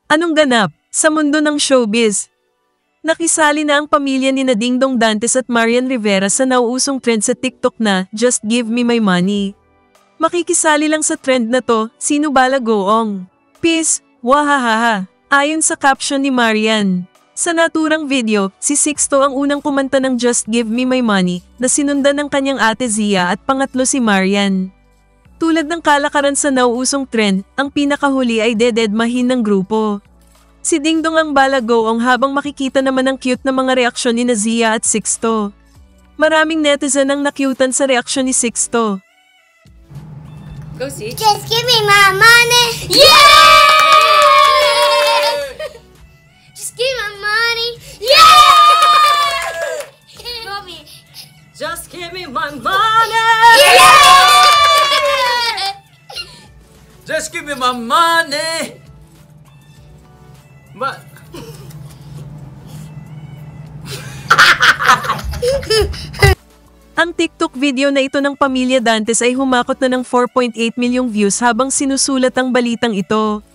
Anong ganap sa mundo ng showbiz? Nakisali na ang pamilya ni Dingdong Dantes at Marian Rivera sa nauusong trend sa TikTok na Just Give Me My Money. Makikisali lang sa trend na to, sino bala goong? Peace, wahahaha. Ayon sa caption ni Marian. Sa naturang video, si Sixto ang unang kumanta ng Just Give Me My Money na sinundan ng kanyang ate Zia at pangatlo si Marian. Tulad ng kalakaran sa nauusong trend, ang pinakahuli ay dededmahin ng grupo. Si Dingdong ang balagoong habang makikita naman ang cute na mga reaksyon ni Zia at Sixto. Maraming netizen ang nakyutan sa reaksyon ni Sixto. Go see. Just give me my money. Yeah! Just give me my money. Yeah! Mommy. Just give me my money. Yeah! Just give me my money! But... Ang TikTok video na ito ng pamilya Dantes ay humakot na ng 4.8 milyong views habang sinusulat ang balitang ito.